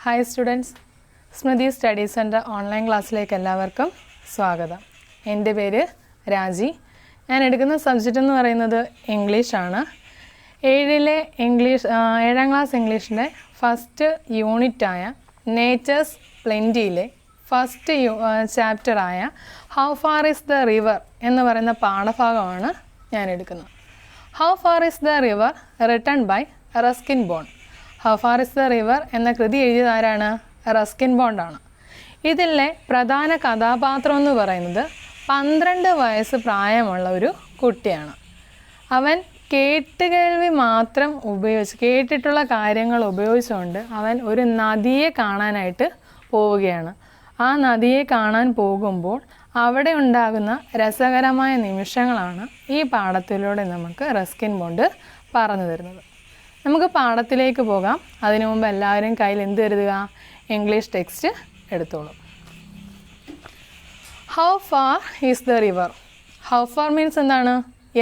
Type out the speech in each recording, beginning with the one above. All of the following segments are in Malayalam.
ഹായ് സ്റ്റുഡൻസ്, സ്മൃതി സ്റ്റഡി സെൻറ്റർ ഓൺലൈൻ ക്ലാസ്സിലേക്ക് എല്ലാവർക്കും സ്വാഗതം. എൻ്റെ പേര് രാജി. ഞാൻ എടുക്കുന്ന സബ്ജക്റ്റ് എന്ന് പറയുന്നത് ഇംഗ്ലീഷാണ്. ഏഴാം ക്ലാസ് ഇംഗ്ലീഷിൻ്റെ ഫസ്റ്റ് യൂണിറ്റായ നേച്ചേഴ്സ് പ്ലെൻറ്റിയിലെ ഫസ്റ്റ് ചാപ്റ്ററായ how far is the river എന്ന് പറയുന്ന പാഠഭാഗമാണ് ഞാൻ എടുക്കുന്നത്. How far is the river written by Ruskin Bond. How far is the river എന്ന കൃതി എഴുതിയത് ആരാണ്? റസ്കിൻ ബോണ്ടാണ്. ഇതിലെ പ്രധാന കഥാപാത്രം എന്ന് പറയുന്നത് 12 വയസ്സ് പ്രായമുള്ള ഒരു കുട്ടിയാണ്. അവൻ കേട്ടുകേൾവി മാത്രം കേട്ടിട്ടുള്ള കാര്യങ്ങൾ ഉപയോഗിച്ചുകൊണ്ട് അവൻ ഒരു നദിയെ കാണാനായിട്ട് പോവുകയാണ്. ആ നദിയെ കാണാൻ പോകുമ്പോൾ അവിടെ ഉണ്ടാകുന്ന രസകരമായ നിമിഷങ്ങളാണ് ഈ പാഠത്തിലൂടെ നമുക്ക് റസ്കിൻ ബോണ്ട് പറഞ്ഞു തരുന്നത്. നമുക്ക് പാഠത്തിലേക്ക് പോകാം. അതിനു മുമ്പ് എല്ലാവരും കയ്യിൽ എന്ത് കരുതുക? ഇംഗ്ലീഷ് ടെക്സ്റ്റ് എടുത്തോളൂ. How far is the river. How far means എന്താണ്?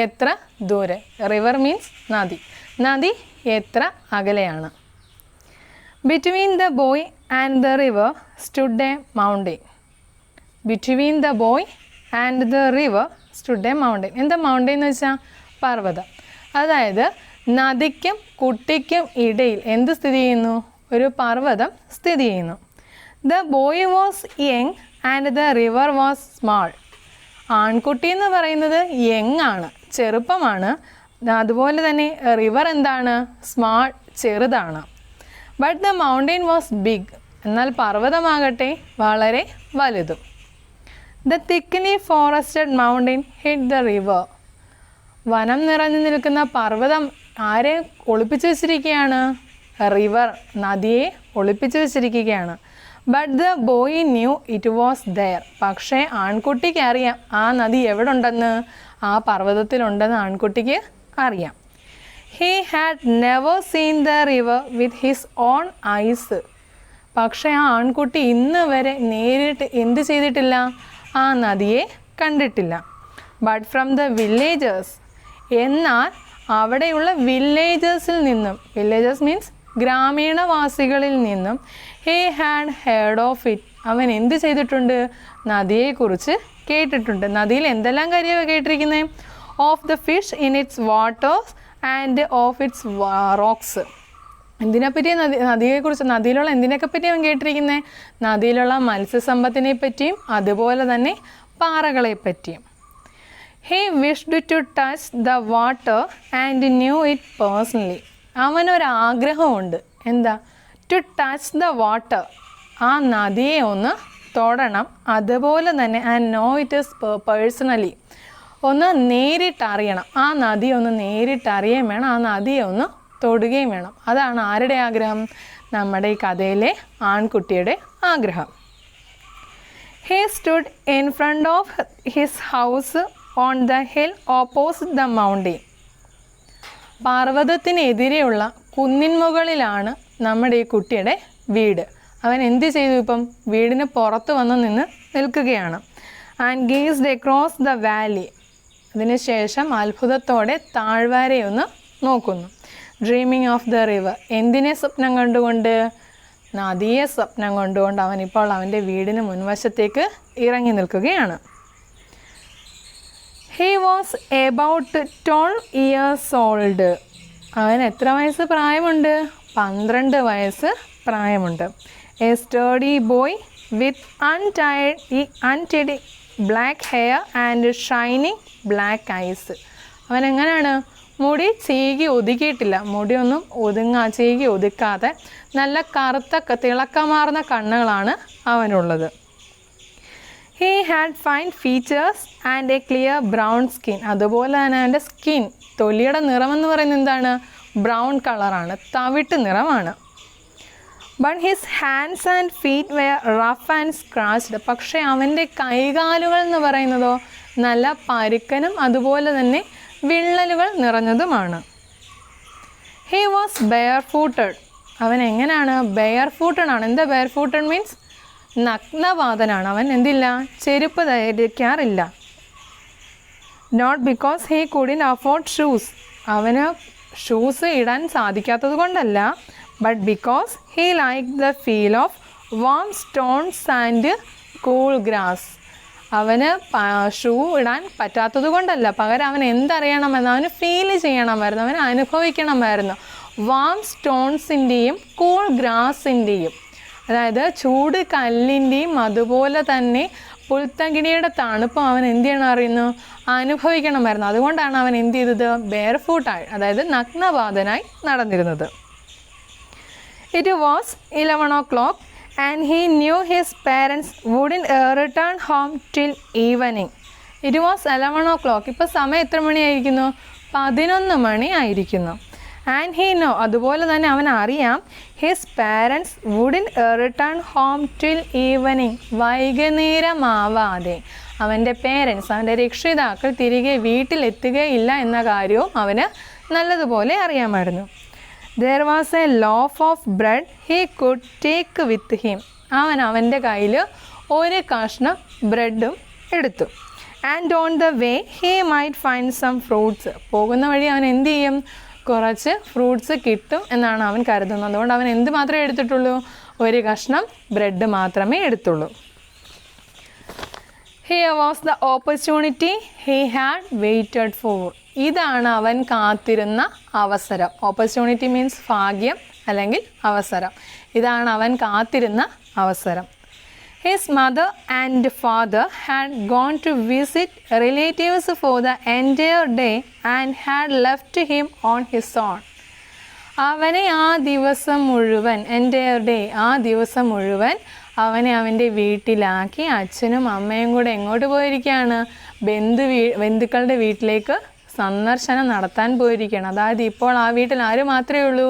എത്ര ദൂരെ. റിവർ മീൻസ് നദി. നദി എത്ര അകലെയാണ്. Between the boy and the river stood A mountain. Between the boy and the river stood A mountain. എന്താ മൗണ്ടെയിൻ എന്ന് വെച്ചാൽ? പർവ്വതം. അതായത് നദിക്കും കുട്ടിക്കും ഇടയിൽ എന്ത് സ്ഥിതി ചെയ്യുന്നു? ഒരു പർവ്വതം സ്ഥിതി ചെയ്യുന്നു. The boy was young and the river was small. ആൺകുട്ടി എന്ന് പറയുന്നത് യങ് ആണ്, ചെറുപ്പമാണ്. അതുപോലെ തന്നെ റിവർ എന്താണ്? സ്മാൾ, ചെറുതാണ്. But the mountain was big. എന്നാൽ പർവ്വതമാകട്ടെ വളരെ വലുതും. The thickly forested mountain hid the river. വനം നിറഞ്ഞു നിൽക്കുന്ന പർവ്വതം ആരെ ഒളിപ്പിച്ചു വെച്ചിരിക്കുകയാണ്? റിവർ, നദിയെ ഒളിപ്പിച്ചു വെച്ചിരിക്കുകയാണ്. But the boy knew it was there. പക്ഷേ ആൺകുട്ടിക്ക് അറിയാം ആ നദി എവിടെ ഉണ്ടെന്ന്, ആ പർവ്വതത്തിലുണ്ടെന്ന് ആൺകുട്ടിക്ക് അറിയാം. He had never seen the river with his own eyes. പക്ഷേ ആ ആൺകുട്ടി ഇന്ന് വരെ നേരിട്ട് എന്ത് ചെയ്തിട്ടില്ല? ആ നദിയെ കണ്ടിട്ടില്ല. But from the villagers. എന്നാൽ അവിടെയുള്ള വില്ലേജേഴ്സിൽ നിന്നും, വില്ലേജേഴ്സ് മീൻസ് ഗ്രാമീണവാസികളിൽ നിന്നും, he had heard of it. അവൻ എന്ത് ചെയ്തിട്ടുണ്ട്? നദിയെക്കുറിച്ച് കേട്ടിട്ടുണ്ട്. നദിയിൽ എന്തെല്ലാം കാര്യമാണ് കേട്ടിരിക്കുന്നത്? Of the fish in its waters and of its rocks. എന്തിനെപ്പറ്റി? നദിയെക്കുറിച്ച്, നദിയിലുള്ള എന്തിനൊക്കെ പറ്റി അവൻ കേട്ടിരിക്കുന്നത്? നദിയിലുള്ള മത്സ്യസമ്പത്തിനെ പറ്റിയും അതുപോലെ തന്നെ പാറകളെ പറ്റിയും. He wished to touch the water and knew it personally. അവനൊരാഗ്രഹമുണ്ട്. എന്താ? To touch the water. ആ നദിയെ ഒന്ന് തൊടണം. അതുപോലെ തന്നെ and know it is personally. ഒന്ന് നേരിട്ടറിയണം. ആ നദി ഒന്ന് നേരിട്ടറിയുകയും വേണം, ആ നദിയെ ഒന്ന് തൊടുകയും വേണം. അതാണ് ആരുടെ ആഗ്രഹം? നമ്മുടെ ഈ കഥയിലെ ആൺകുട്ടിയുടെ ആഗ്രഹം. He stood in front of his house on the hill opposite the mountain. പർവ്വതത്തിനെതിരെയുള്ള കുന്നിൻ മുകളിലാണ് നമ്മുടെ ഈ കുട്ടിയുടെ വീട്. അവൻ എന്ത് ചെയ്തു? ഇപ്പം വീടിന് പുറത്ത് വന്ന് നിൽക്കുകയാണ്. And gazed across the Valley. അതിനുശേഷം അത്ഭുതത്തോടെ താഴ്വരയൊന്ന് നോക്കുന്നു. Dreaming of the river. എന്തിനെ സ്വപ്നം കണ്ടുകൊണ്ട്? നദിയെ സ്വപ്നം കൊണ്ടുകൊണ്ട് അവനിപ്പോൾ അവൻ്റെ വീടിന് മുൻവശത്തേക്ക് ഇറങ്ങി നിൽക്കുകയാണ്. He was about 12 years old. അവൻ എത്ര വയസ്സ് പ്രായമുണ്ട്? 12 വയസ്സ് പ്രായമുണ്ട്. A sturdy boy with untidy black hair and shining black eyes. അവൻ എങ്ങനെയാണ്? മുടി ചീകി ഒതുക്കിയിട്ടില്ല. മുടിയൊന്നും ചീകി ഒതുക്കാതെ നല്ല കറുത്ത തിളക്കമാർന്ന കണ്ണുകളാണ് അവനുള്ളത്. He had fine features and a clear brown skin. അതുപോലെ തന്നെ അവൻ്റെ സ്കിൻ, തൊലിയുടെ നിറമെന്ന് പറയുന്നത് എന്താണ്? ബ്രൗൺ കളറാണ്, തവിട്ട് നിറമാണ്. But his hands and feet were rough and scratched. പക്ഷേ അവൻ്റെ കൈകാലുകൾ എന്ന് പറയുന്നതോ നല്ല പരുക്കനും അതുപോലെ തന്നെ വിള്ളലുകൾ നിറഞ്ഞതുമാണ്. He was barefooted. അവൻ എങ്ങനെയാണ്? barefooted ആണ്. എന്താ barefooted മീൻസ്? നഗ്നപാതനാണ്. അവൻ എന്തില്ല? ചെരുപ്പ് ധരിക്കാറില്ല. Not because he couldn't afford shoes. അവന് ഷൂസ് ഇടാൻ സാധിക്കാത്തത് കൊണ്ടല്ല. But because he like the feel of warm stones and cool grass. അവന് ഷൂ ഇടാൻ പറ്റാത്തത് കൊണ്ടല്ല, പകരം അവൻ എന്തറിയണമെന്ന് അവന് ഫീൽ ചെയ്യണമായിരുന്നു, അവന് അനുഭവിക്കണമായിരുന്നു. വാം സ്റ്റോൺസിൻ്റെയും കൂൾ ഗ്രാസിൻ്റെയും, അതായത് ചൂട് കല്ലിൻ്റെയും അതുപോലെ തന്നെ പുൽത്തകിടിയുടെ തണുപ്പും അവൻ എന്ത് ചെയ്യണം അറിയുന്നു, അനുഭവിക്കണമായിരുന്നു. അതുകൊണ്ടാണ് അവൻ എന്ത് ചെയ്തത്, ബെയർ ഫൂട്ടായി, അതായത് നഗ്നപാതനായി നടന്നിരുന്നത്. It was 11 o'clock and he knew his parents wouldn't return home till evening. It was 11 o'clock. ഇപ്പോൾ സമയം എത്ര മണിയായിരിക്കുന്നു, 11 മണി ആയിരിക്കുന്നു. ആൻഡ് ഹീ നോ, അതുപോലെ തന്നെ അവൻ അറിയാം, his parents wouldn't return home till evening, വൈകുന്നേരമാവാതെ അവൻ്റെ പേരൻസ്, അവൻ്റെ രക്ഷിതാക്കൾ തിരികെ വീട്ടിലെത്തുകയില്ല എന്ന കാര്യവും അവന് നല്ലതുപോലെ അറിയാമായിരുന്നു. There was a loaf of bread he could take with him. അവൻ്റെ കയ്യിൽ ഒരു കഷ്ണം ബ്രെഡും എടുത്തു. And on the way he might find some fruits. പോകുന്ന വഴി അവൻ എന്ത് ചെയ്യും, കുറച്ച് ഫ്രൂട്ട്സ് കിട്ടും എന്നാണ് അവൻ കരുതുന്നത്. അതുകൊണ്ട് അവൻ എന്ത് മാത്രമേ എടുത്തിട്ടുള്ളൂ, ഒരു കഷ്ണം ബ്രെഡ് മാത്രമേ എടുത്തുള്ളൂ. Here was the opportunity he had waited for. ഇതാണ് അവൻ കാത്തിരുന്ന അവസരം. ഓപ്പർച്യൂണിറ്റി മീൻസ് ഭാഗ്യം അല്ലെങ്കിൽ അവസരം. ഇതാണ് അവൻ കാത്തിരുന്ന അവസരം. His mother and father had gone to visit relatives for the entire day and had left him on his own. അവനെ ആ ദിവസം മുഴുവൻ, entire day, ആ ദിവസം മുഴുവൻ അവനെ അവൻ്റെ വീട്ടിലാക്കി അച്ഛനും അമ്മയും കൂടെ എങ്ങോട്ട് പോയിരിക്കുകയാണ്, ബന്ധുക്കളുടെ വീട്ടിലേക്ക് സന്ദർശനം നടത്താൻ പോയിരിക്കുകയാണ്. അതായത് ഇപ്പോൾ ആ വീട്ടിൽ ആര് മാത്രമേ ഉള്ളൂ,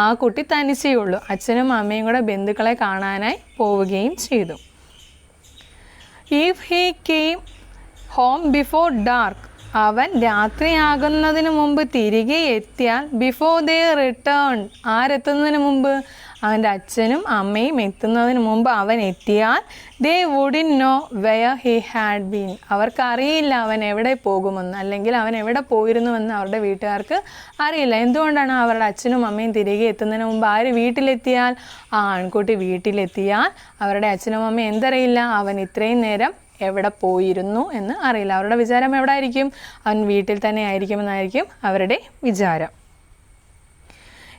ആ കുട്ടി തനിച്ചേ ഉള്ളൂ. അച്ഛനും അമ്മയും കൂടെ ബന്ധുക്കളെ കാണാനായി പോവുകയും ചെയ്തു. If he came home before dark, അവൻ രാത്രിയാകുന്നതിന് മുമ്പ് തിരികെ എത്തിയാൽ, ബിഫോർ ദേ റിട്ടേൺ, ആരെത്തുന്നതിന് മുമ്പ്, അവൻ്റെ അച്ഛനും അമ്മയും എത്തുന്നതിന് മുമ്പ് അവൻ എത്തിയാൽ, they wouldn't know where he had been, അവർക്കറിയില്ല അവൻ എവിടെ പോകുമെന്ന്, അല്ലെങ്കിൽ അവൻ എവിടെ പോയിരുന്നുവെന്ന് അവരുടെ വീട്ടുകാർക്ക് അറിയില്ല. എന്തുകൊണ്ടാണ്, അവരുടെ അച്ഛനും അമ്മയും തിരികെ എത്തുന്നതിന് മുമ്പ് ആര് വീട്ടിലെത്തിയാൽ, ആ ആൺകുട്ടി വീട്ടിലെത്തിയാൽ അവരുടെ അച്ഛനും അമ്മയും എന്തറിയില്ല, അവൻ ഇത്രയും നേരം എവിടെ പോയിരുന്നു എന്ന് അറിയില്ല. അവരുടെ വിചാരം എവിടെ ആയിരിക്കും, അവൻ വീട്ടിൽ തന്നെ ആയിരിക്കുമെന്നായിരിക്കും അവരുടെ വിചാരം.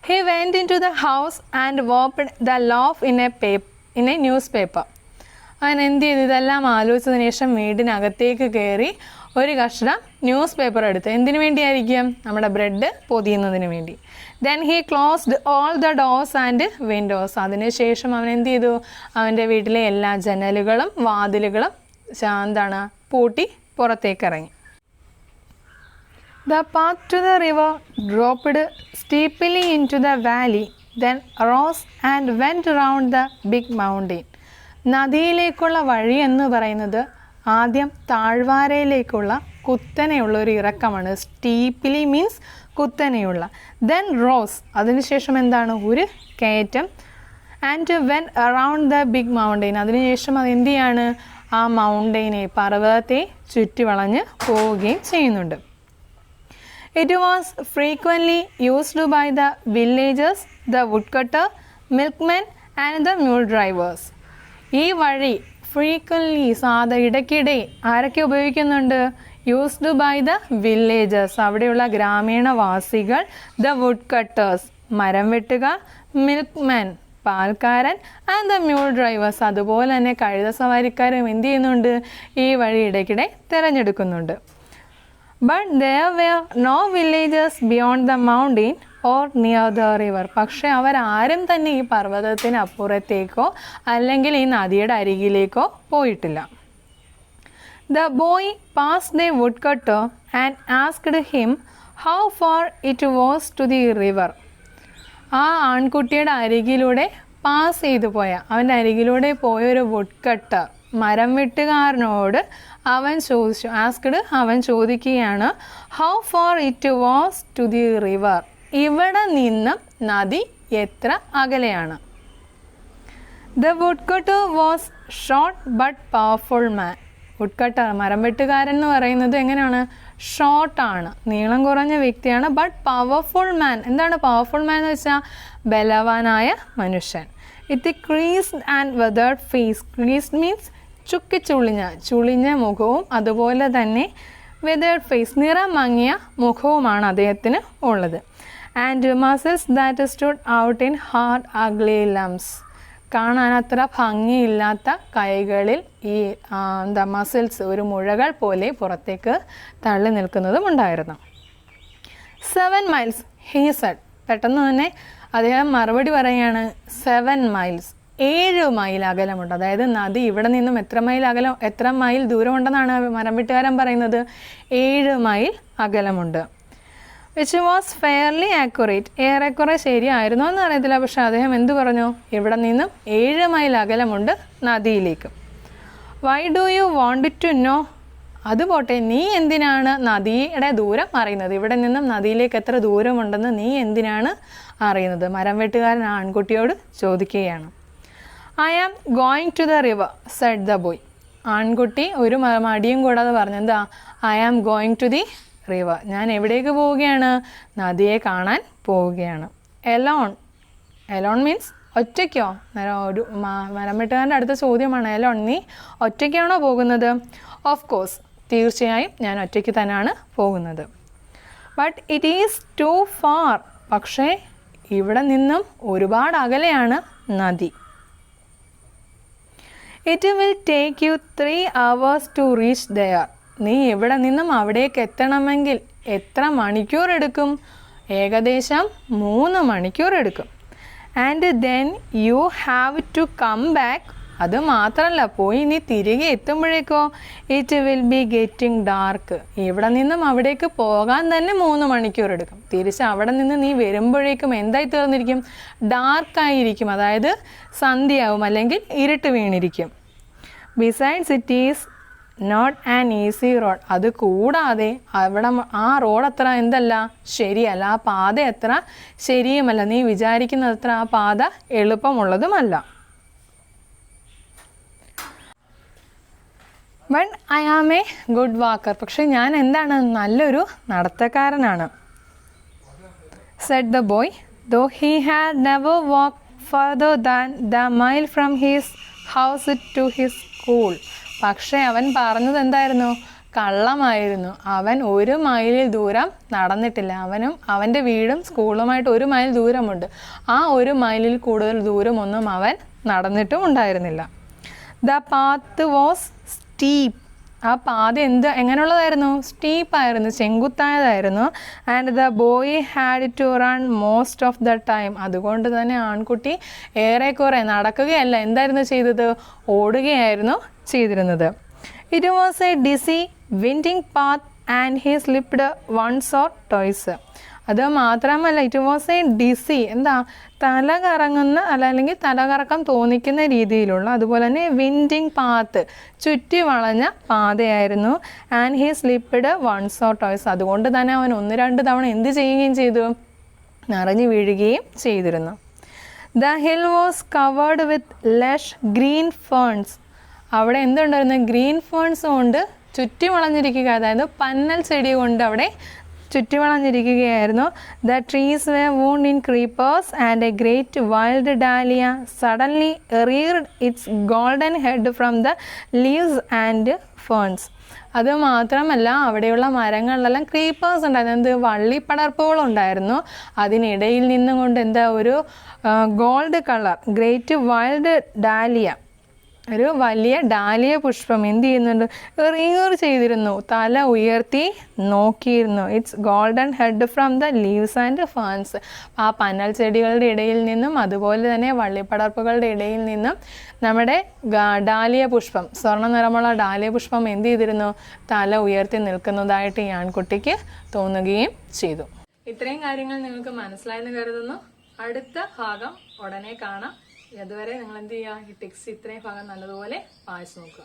He went into the house and wrapped the loaf in a newspaper. അവൻ എന്ത് ചെയ്തു, ഇതെല്ലാം ആലോചിച്ചതിന് ശേഷം വീടിനകത്തേക്ക് കയറി ഒരു കഷ്ണം ന്യൂസ് പേപ്പർ എടുത്ത്. എന്തിനു വേണ്ടിയായിരിക്കും, നമ്മുടെ ബ്രെഡ് പൊതിയുന്നതിന് വേണ്ടി. Then he closed all the doors and windows. അതിനുശേഷം അവൻ എന്ത് ചെയ്തു, അവൻ്റെ വീട്ടിലെ എല്ലാ ജനലുകളും വാതിലുകളും പൂട്ടി പുറത്തേക്ക് ഇറങ്ങി. The path to the river dropped steeply into the valley, then rose and went round the big mountain. നദിയിലേക്കുള്ള വഴി എന്ന് പറയുന്നത് ആദ്യം താഴ്വാരയിലേക്കുള്ള കുത്തനെയുള്ള ഒരു ഇറക്കമാണ്. സ്റ്റീപ്പിലി മീൻസ് കുത്തനെയുള്ള. ദെൻ റോസ്, അതിനുശേഷം എന്താണ്, ഒരു കയറ്റം. And when around the big mountain, അതിനുശേഷം അത് എന്ത് ചെയ്യാണ്, ആ മൗണ്ടെയിനെ, പർവ്വതത്തെ ചുറ്റി വളഞ്ഞ് പോവുകയും ചെയ്യുന്നുണ്ട്. It was frequently used by the villagers, the woodcutter, milkmen and the mule drivers. ഈ വഴി ഫ്രീക്വൻലി, ഇടയ്ക്കിടെ ആരൊക്കെ ഉപയോഗിക്കുന്നുണ്ട്, യൂസ്ഡ് ബൈ ദ വില്ലേജേഴ്സ്, അവിടെയുള്ള ഗ്രാമീണവാസികൾ, ദ വുഡ് കട്ടേഴ്സ്, മരം വെട്ടുക, മിൽക്ക്മാൻ, പാൽക്കാരൻ, ആൻഡ് ദ മ്യൂൾ ഡ്രൈവേഴ്സ്, അതുപോലെ തന്നെ കഴുത സവാരിക്കാരും എന്ത് ചെയ്യുന്നുണ്ട്, ഈ വഴി ഇടയ്ക്കിടെ തിരഞ്ഞെടുക്കുന്നുണ്ട്. But there were no villagers beyond the mountain or near the river. പക്ഷേ അവരാരും തന്നെ ഈ പർവ്വതത്തിന് അപ്പുറത്തേക്കോ അല്ലെങ്കിൽ ഈ നദിയുടെ അരികിലേക്കോ പോയിട്ടില്ല. The boy passed a woodcutter and asked him how far it was to the river. ആ ആൺകുട്ടിയുടെ അരികിലൂടെ പാസ് ചെയ്തു പോയ, അവൻ്റെ അരികിലൂടെ പോയൊരു വുഡ്കട്ടർ, മരം വെട്ടുകാരനോട് അവൻ ചോദിച്ചു, അവൻ ചോദിക്കുകയാണ്, how far it was to the river, ഇവിടെ നിന്നും നദി എത്ര അകലെയാണ്. The woodcutter was short but powerful man. Woodcutter, മരം വെട്ടുകാരൻ എന്ന് പറയുന്നത് എങ്ങനെയാണ്, ഷോർട്ടാണ്, നീളം കുറഞ്ഞ വ്യക്തിയാണ്. ബട്ട് പവർഫുൾ മാൻ, എന്താണ് പവർഫുൾ മാൻ എന്ന് വെച്ചാൽ, ബലവാനായ മനുഷ്യൻ. വിത്ത് creased and weathered face. Creased means ചുളിഞ്ഞ മുഖവും അതുപോലെ തന്നെ വെതേർഡ് ഫേസ് നിറം മങ്ങിയ മുഖവുമാണ് അദ്ദേഹത്തിന് ഉള്ളത്. And muscles that stood out in hard ugly lumps. കാണാൻ അത്ര ഭംഗിയില്ലാത്ത കൈകളിൽ ഈ മസിൽസ് ഒരു മുഴകൾ പോലെ പുറത്തേക്ക് തള്ളി നിൽക്കുന്നതും ഉണ്ടായിരുന്നു. 7 miles he said. പെട്ടെന്ന് തന്നെ അദ്ദേഹം മറുപടി പറയുകയാണ് 7 miles 7 മൈൽ അകലമുണ്ട്. അതായത് നദി ഇവിടെ നിന്നും എത്ര മൈൽ ദൂരമുണ്ടെന്നാണ് മരം വെട്ടുകാരൻ പറയുന്നത്? 7 മൈൽ അകലമുണ്ട്. Which was fairly accurate. ഏറെക്കുറെ ശരിയായിരുന്നോ എന്ന് അറിയത്തില്ല. പക്ഷെ അദ്ദേഹം എന്തു പറഞ്ഞു? ഇവിടെ നിന്നും 7 മൈൽ അകലമുണ്ട് നദിയിലേക്ക്. Why do you want to know? അതുപോട്ടെ, നീ എന്തിനാണ് നദിയുടെ ദൂരം അറിയുന്നത്? ഇവിടെ നിന്നും നദിയിലേക്ക് എത്ര ദൂരമുണ്ടെന്ന് നീ എന്തിനാണ് അറിയുന്നത്? മരം വെട്ടുകാരൻ ആൺകുട്ടിയോട് ചോദിക്കുകയാണ്. I am going to the river said the boy. ആൺകുട്ടി ഒരു മടിയും കൂടാതെ പറഞ്ഞു, എന്താ? I am going to the river. ഞാൻ എവിടേക്ക് പോവുകയാണ്? നദിയെ കാണാൻ പോവുകയാണ്. എലോൺ മീൻസ് ഒറ്റയ്ക്കോ? ഒരു മരം വെട്ടുകാരൻ്റെ അടുത്ത ചോദ്യമാണ്. എലോൺ, നീ ഒറ്റയ്ക്കാണോ പോകുന്നത്? ഓഫ് കോഴ്സ്, തീർച്ചയായും ഞാൻ ഒറ്റയ്ക്ക് തന്നെയാണ് പോകുന്നത്. But it is too far. പക്ഷേ ഇവിടെ നിന്നും ഒരുപാട് അകലെയാണ് നദി. It will take you 3 hours to reach there. നീ ഇവിടെ നിന്നും അവിടേക്ക് എത്തണമെങ്കിൽ എത്ര മണിക്കൂർ എടുക്കും? ഏകദേശം 3 മണിക്കൂർ എടുക്കും. And then you have to come back. അത് മാത്രമല്ല, പോയി നീ തിരികെ എത്തുമ്പോഴേക്കോ it will be getting dark. ഇവിടെ നിന്നും അവിടേക്ക് പോകാൻ തന്നെ 3 മണിക്കൂർ എടുക്കും. തിരിച്ച് അവിടെ നിന്ന് നീ വരുമ്പോഴേക്കും എന്തായി തീർന്നിരിക്കും? ഡാർക്കായിരിക്കും. അതായത് സന്ധ്യയാവും, അല്ലെങ്കിൽ ഇരുട്ട് വീണിരിക്കും. Besides it is not an easy road. അത് കൂടാതെ അവിടെ ആ റോഡ് അത്ര ശരിയല്ല. ആ പാത അത്ര ശരിയുമല്ല. നീ വിചാരിക്കുന്നത് അത്ര ആ പാത എളുപ്പമുള്ളതുമല്ല. But I am a good walker. പക്ഷെ ഞാൻ നല്ലൊരു നടത്തക്കാരനാണ്. Said the boy though he had never walk further than the mile from his house to his school. പക്ഷേ അവൻ പറഞ്ഞത് എന്തായിരുന്നു? കള്ളമായിരുന്നു. അവൻ 1 മൈലിൽ ദൂരം നടന്നിട്ടില്ല. അവൻ്റെ വീടും സ്കൂളുമായിട്ട് 1 മൈൽ ദൂരമുണ്ട്. ആ 1 മൈലിൽ കൂടുതൽ ദൂരമൊന്നും അവൻ നടന്നിട്ടും ഉണ്ടായിരുന്നില്ല. The path was steep. ആ പാത എങ്ങനെയുള്ളതായിരുന്നു? സ്റ്റീപ്പായിരുന്നു, ചെങ്കുത്തായതായിരുന്നു. And the boy had to run most of the time. അതുകൊണ്ട് തന്നെ ആൺകുട്ടി ഏറെക്കുറെ നടക്കുകയല്ല, എന്തായിരുന്നു ചെയ്തത്? ഓടുകയായിരുന്നു ചെയ്തിരുന്നത്. It was a dizzy winding path and he slipped once or twice. അത് മാത്രമല്ല, ഇറ്റ് വാസ് എ ഡിസി, തല കറങ്ങുന്ന അല്ലെങ്കിൽ തലകറക്കം തോന്നിക്കുന്ന രീതിയിലുള്ള, അതുപോലെ തന്നെ വിൻഡിങ് പാത്ത്, ചുറ്റി വളഞ്ഞ പാതയായിരുന്നു. And he slipped once or twice. അതുകൊണ്ട് തന്നെ അവൻ 1-2 തവണ എന്ത് ചെയ്യുകയും ചെയ്തു? നിറഞ്ഞു വീഴുകയും ചെയ്തിരുന്നു. The hill was covered with Lush green ferns. അവിടെ എന്തുണ്ടായിരുന്നു? ഗ്രീൻ ഫേൺസ് കൊണ്ട് ചുറ്റി വളഞ്ഞിരിക്കുക, അതായത് പന്നൽ ചെടി കൊണ്ട് അവിടെ ചുറ്റി വളഞ്ഞിരിക്കുകയായിരുന്നു. The trees were wound in creepers and a great wild dahlia suddenly reared its golden head from the leaves and ferns. അത് മാത്രമല്ല, അവിടെയുള്ള മരങ്ങളിലെല്ലാം ക്രീപ്പേഴ്സ് ഉണ്ടായിരുന്നു, വള്ളിപ്പടർപ്പുകളുണ്ടായിരുന്നു. അതിനിടയിൽ നിന്നും കൊണ്ട് ഒരു gold colour great wild dahlia, ഒരു വലിയ ഡാലിയ പുഷ്പം എന്ത് ചെയ്യുന്നുണ്ട്? റീർ ചെയ്തിരുന്നു, തല ഉയർത്തി നോക്കിയിരുന്നു. It's golden head from the leaves and ferns. ആ പന്നൽ ചെടികളുടെ ഇടയിൽ നിന്നും അതുപോലെ തന്നെ വള്ളിപ്പടർപ്പുകളുടെ ഇടയിൽ നിന്നും നമ്മുടെ ഡാലിയ പുഷ്പം, സ്വർണ്ണ നിറമുള്ള ഡാലിയ പുഷ്പം എന്ത് ചെയ്തിരുന്നു? തല ഉയർത്തി നിൽക്കുന്നതായിട്ട് ഈ ആൺകുട്ടിക്ക് തോന്നുകയും ചെയ്തു. ഇത്രയും കാര്യങ്ങൾ നിങ്ങൾക്ക് മനസ്സിലായെന്ന് കരുതുന്നു. അടുത്ത ഭാഗം ഉടനെ കാണാം. അതുവരെ നിങ്ങൾ എന്ത് ചെയ്യുക? ഈ ടെക്സ്റ്റ് ഇത്രയും ഭാഗം നല്ലതുപോലെ വായിച്ചു നോക്കുക.